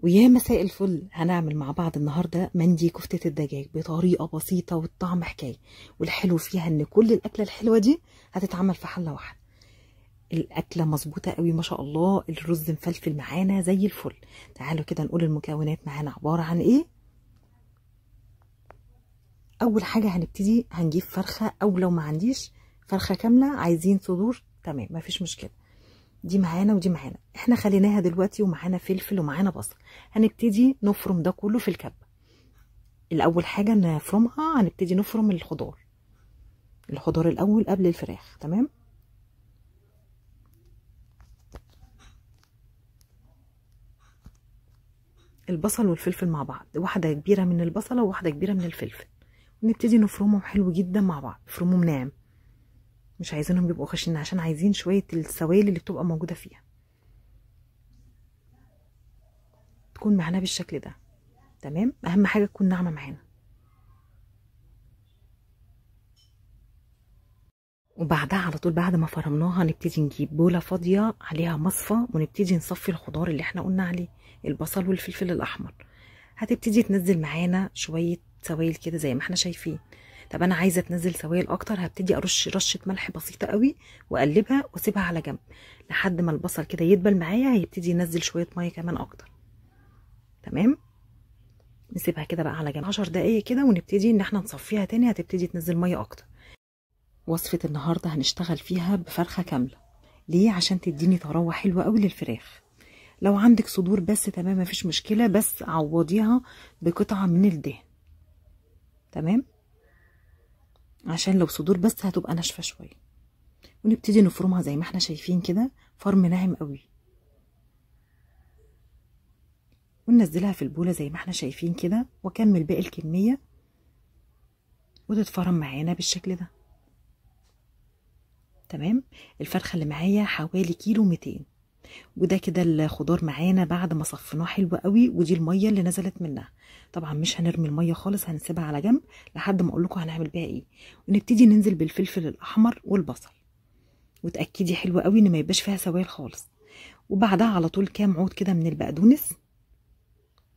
ويا مساء الفل. هنعمل مع بعض النهارده مندي كفتة الدجاج بطريقة بسيطة والطعم حكاية. والحلو فيها ان كل الأكلة الحلوة دي هتتعمل في حلة واحدة. الأكلة مظبوطة قوي ما شاء الله. الرز مفلفل معانا زي الفل. تعالوا كده نقول المكونات معانا عبارة عن ايه. أول حاجة هنبتدي هنجيب فرخة، أو لو ما عنديش فرخة كاملة عايزين صدور تمام مفيش مشكلة. دي معانا ودي معانا، احنا خليناها دلوقتي ومعانا فلفل ومعانا بصل. هنبتدي نفرم ده كله في الكبة. الاول حاجة نفرمها هنبتدي نفرم الخضار الاول قبل الفراخ. تمام. البصل والفلفل مع بعض، واحدة كبيرة من البصلة وواحدة كبيرة من الفلفل، ونبتدي نفرمهم حلو جدا مع بعض. نفرمهم ناعم، مش عايزينهم يبقوا خشنين عشان عايزين شوية السوائل اللي بتبقى موجودة فيها تكون معانا بالشكل ده. تمام. اهم حاجة تكون ناعمة معانا. وبعدها على طول بعد ما فرمناها نبتدي نجيب بولة فاضية عليها مصفى، ونبتدي نصفي الخضار اللي احنا قلنا عليه، البصل والفلفل الأحمر. هتبتدي تنزل معانا شوية سوائل كده زي ما احنا شايفين. طب انا عايزة تنزل سوائل اكتر، هبتدي ارش رشة ملح بسيطة قوي واقلبها واسيبها على جنب لحد ما البصل كده يدبل معايا. هيبتدي ينزل شوية مية كمان اكتر. تمام. نسيبها كده بقى على جنب 10 دقايق كده، ونبتدي ان احنا نصفيها تاني. هتبتدي تنزل مية اكتر. وصفة النهاردة هنشتغل فيها بفرخة كاملة. ليه؟ عشان تديني طراوة حلوة قوي للفراخ. لو عندك صدور بس تمام مفيش مشكلة، بس عوضيها بقطعة من الدهن. تمام. عشان لو صدور بس هتبقى ناشفة شوية. ونبتدي نفرمها زي ما احنا شايفين كده، فرم ناعم قوي. وننزلها في البولة زي ما احنا شايفين كده، واكمل باقي الكمية وتتفرم معانا بالشكل ده. تمام. الفرخة اللي معايا حوالي كيلو 200. وده كده الخضار معانا بعد ما صفيناه حلو قوي، ودي الميه اللي نزلت منها. طبعا مش هنرمي الميه خالص، هنسيبها على جنب لحد ما اقول لكم هنعمل بيها ايه. ونبتدي ننزل بالفلفل الاحمر والبصل، وتاكدي حلو قوي ان ما يبقاش فيها سوائل خالص. وبعدها على طول كام عود كده من البقدونس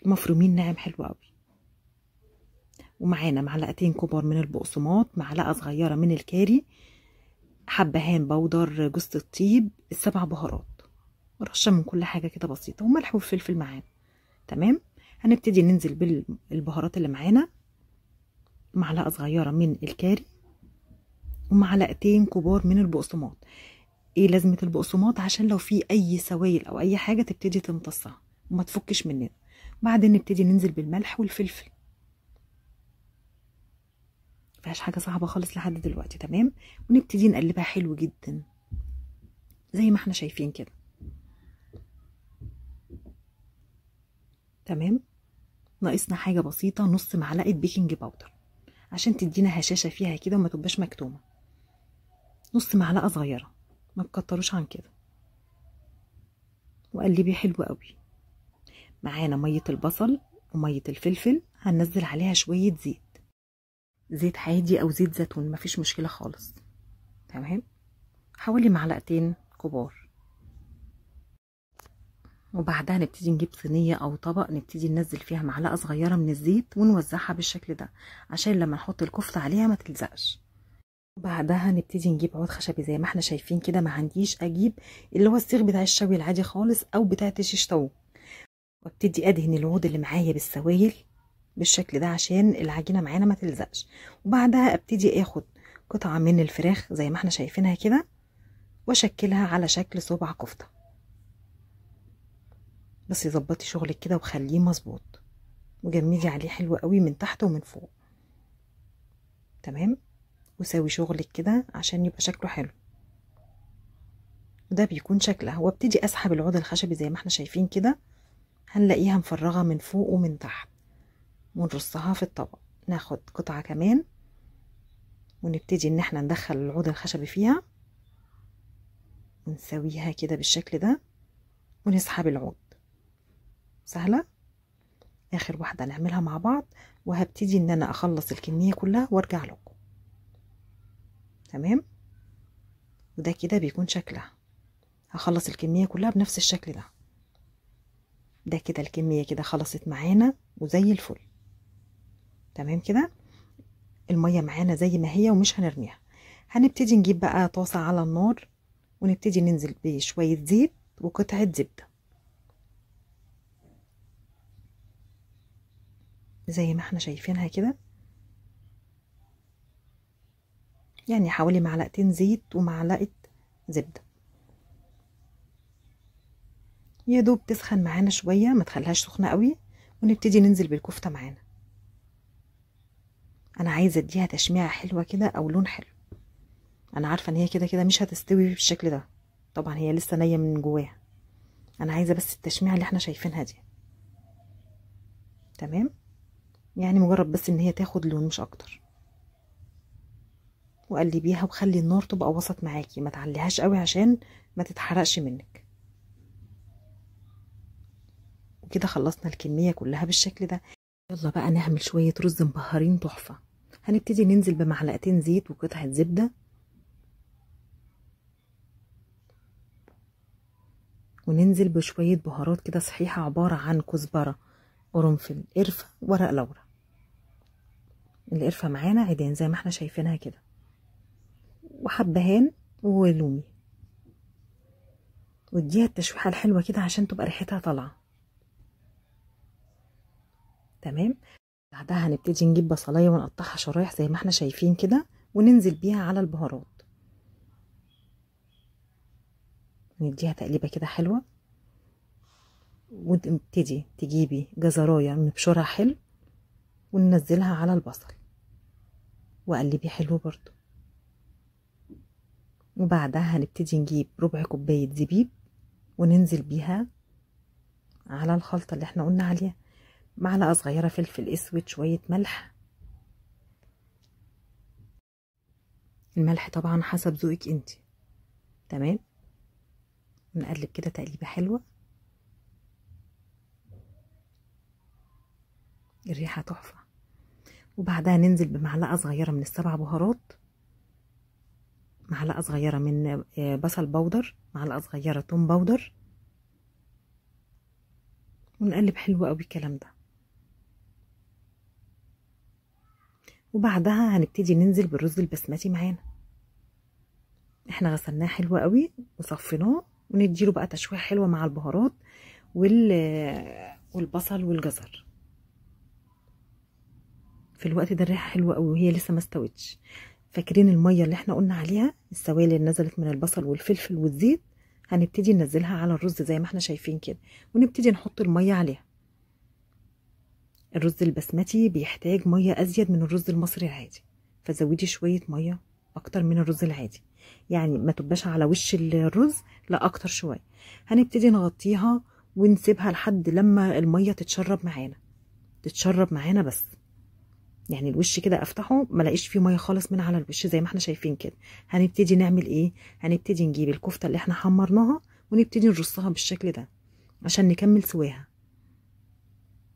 مفرومين ناعم حلو قوي. ومعانا معلقتين كبار من البقسماط، معلقه صغيره من الكاري، حبهان بودر جوز الطيب، السبع بهارات، رشه من كل حاجه كده بسيطه، وملح وفلفل معانا. تمام. هنبتدي ننزل بالبهارات اللي معانا، معلقه صغيره من الكاري ومعلقتين كبار من البقسماط. ايه لازمه البقسماط؟ عشان لو في اي سوائل او اي حاجه تبتدي تمتصها وما تفكش مننا. بعدين نبتدي ننزل بالملح والفلفل. مفيهاش حاجه صعبه خالص لحد دلوقتي. تمام. ونبتدي نقلبها حلو جدا زي ما احنا شايفين كده. تمام. ناقصنا حاجه بسيطه، نص معلقه بيكنج باودر عشان تدينا هشاشه فيها كده وما تبقاش مكتومه. نص معلقه صغيره، ما تكتروش عن كده. وقلبي حلو قوي. معانا ميه البصل وميه الفلفل، هننزل عليها شويه زيت، زيت عادي او زيت زيتون مفيش مشكله خالص. تمام. حوالي معلقتين كبار. وبعدها نبتدي نجيب صينيه او طبق، نبتدي ننزل فيها معلقه صغيره من الزيت ونوزعها بالشكل ده عشان لما نحط الكفته عليها ما تلزقش. وبعدها نبتدي نجيب عود خشبي زي ما احنا شايفين كده. ما عنديش اجيب اللي هو السيخ بتاع الشوي العادي خالص او بتاع الشيش طاووق، وابتدي ادهن العود اللي معايا بالسوائل بالشكل ده عشان العجينه معانا ما تلزقش. وبعدها ابتدي اخد قطعه من الفراخ زي ما احنا شايفينها كده، واشكلها على شكل صبع كفته. بس ظبطي شغلك كده وخليه مظبوط، وجمدي عليه حلو قوي من تحت ومن فوق. تمام. وساوي شغلك كده عشان يبقى شكله حلو. وده بيكون شكلها. وابتدي اسحب العود الخشبي زي ما احنا شايفين كده، هنلاقيها مفرغه من فوق ومن تحت، ونرصها في الطبق. ناخد قطعه كمان ونبتدي ان احنا ندخل العود الخشبي فيها ونسويها كده بالشكل ده، ونسحب العود. سهله. اخر واحده نعملها مع بعض، وهبتدي ان انا اخلص الكميه كلها وارجع لكم. تمام. وده كده بيكون شكلها. هخلص الكميه كلها بنفس الشكل ده. ده كده الكميه كده خلصت معانا وزي الفل. تمام كده، الميه معانا زي ما هي ومش هنرميها. هنبتدي نجيب بقى طاسه على النار، ونبتدي ننزل بشويه زيت وقطعه زبده زي ما احنا شايفينها كده، يعني حوالي معلقتين زيت ومعلقه زبده. يا دوب تسخن معانا شويه، ما تخليهاش سخنه قوي، ونبتدي ننزل بالكفته معانا. انا عايزه اديها تشميعه حلوه كده او لون حلو. انا عارفه ان هي كده كده مش هتستوي بالشكل ده، طبعا هي لسه نيه من جواها. انا عايزه بس التشميعه اللي احنا شايفينها دي. تمام، يعني مجرد بس ان هي تاخد لون مش اكتر. وقلبيها وخلي النار تبقى وسط معاكي، ما تعليهاش قوي عشان ما تتحرقش منك. وكده خلصنا الكميه كلها بالشكل ده. يلا بقى نعمل شويه رز مبهرين تحفه. هنبتدي ننزل بمعلقتين زيت وقطعه زبده، وننزل بشويه بهارات كده صحيحه، عباره عن كزبره، قرنفل، قرفه، ورق لورا. القرفه معانا عيدان زي ما احنا شايفينها كده، وحبهان ولومي. واديها التشويحه الحلوه كده عشان تبقى ريحتها طالعه. تمام، بعدها هنبتدي نجيب بصلايه ونقطعها شرايح زي ما احنا شايفين كده، وننزل بيها على البهارات، نديها تقليبه كده حلوه. وتبتدي تجيبي جزرايه نبشرها حلو وننزلها على البصل، وقلبي حلو برضو. وبعدها هنبتدي نجيب ربع كوبايه زبيب وننزل بيها على الخلطه اللي احنا قلنا عليها. معلقه صغيره فلفل اسود، شويه ملح. الملح طبعا حسب ذوقك انت. تمام، نقلب كده تقليبه حلوه. الريحه تحفه. وبعدها ننزل بمعلقه صغيره من السبع بهارات، معلقه صغيره من بصل بودر، معلقه صغيره توم بودر، ونقلب حلو قوي الكلام ده. وبعدها هنبتدي ننزل بالرز البسمتي معانا. احنا غسلناه حلو قوي وصفيناه، ونديله بقى تشويحه حلوه مع البهارات والبصل والجزر. في الوقت ده الريحه حلوه قوي وهي لسه ما استوتش. فاكرين الميه اللي احنا قلنا عليها، السوائل اللي نزلت من البصل والفلفل والزيت، هنبتدي ننزلها على الرز زي ما احنا شايفين كده، ونبتدي نحط الميه عليها. الرز البسمتي بيحتاج ميه ازيد من الرز المصري العادي، فزودي شويه ميه اكتر من الرز العادي، يعني ما تبقاش على وش الرز، لا اكتر شويه. هنبتدي نغطيها ونسيبها لحد لما الميه تتشرب معانا بس. يعني الوش كده افتحه ما لاقيش فيه ميه خالص من على الوش زي ما احنا شايفين كده. هنبتدي نعمل ايه؟ هنبتدي نجيب الكفته اللي احنا حمرناها ونبتدي نرصها بالشكل ده عشان نكمل سواها.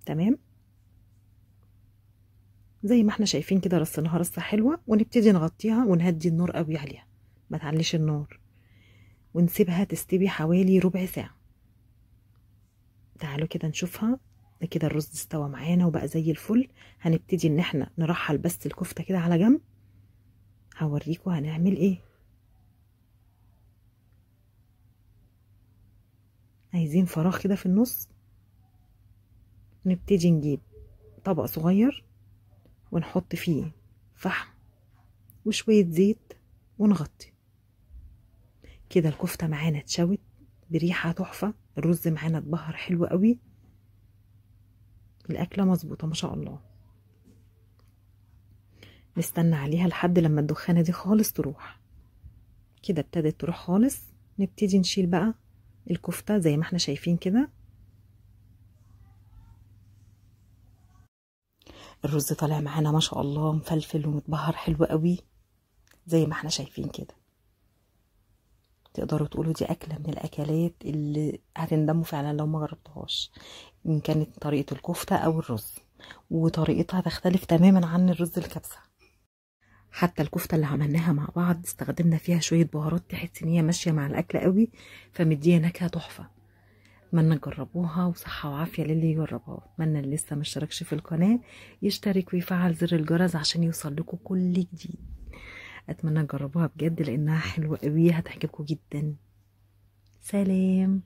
تمام، زي ما احنا شايفين كده رصيناها رصه حلوه، ونبتدي نغطيها ونهدي النار قوي عليها، ما تعليش النار، ونسيبها تستوي حوالي ربع ساعه. تعالوا كده نشوفها. كده الرز استوى معانا وبقى زي الفل. هنبتدي ان احنا نرحل بس الكفته كده على جنب، هوريكم هنعمل ايه. عايزين فراغ كده في النص، نبتدي نجيب طبق صغير ونحط فيه فحم وشوية زيت ونغطي كده. الكفتة معانا اتشوت بريحة تحفة، الرز معانا اتبهر حلو قوي، الأكلة مظبوطة ما شاء الله. نستنى عليها لحد لما الدخانة دي خالص تروح. كده ابتدت تروح خالص، نبتدي نشيل بقى الكفتة زي ما احنا شايفين كده. الرز طالع معانا ما شاء الله مفلفل ومتبهر حلو قوي زي ما احنا شايفين كده. تقدروا تقولوا دي أكلة من الأكلات اللي هتندموا فعلا لو ما جربتهاش، إن كانت طريقة الكفتة أو الرز، وطريقتها تختلف تماما عن الرز الكبسة. حتى الكفتة اللي عملناها مع بعض استخدمنا فيها شوية بهارات تحس إن هي ماشية مع الأكل قوي، فمديها نكهة تحفة. اتمنى تجربوها وصحة وعافية للي يجربها. اتمنى اللي لسه مشتركش في القناة يشترك ويفعل زر الجرس عشان يوصل لكم كل جديد. اتمنى تجربوها بجد لانها حلوة قوي، هتعجبكم جدا. سلام.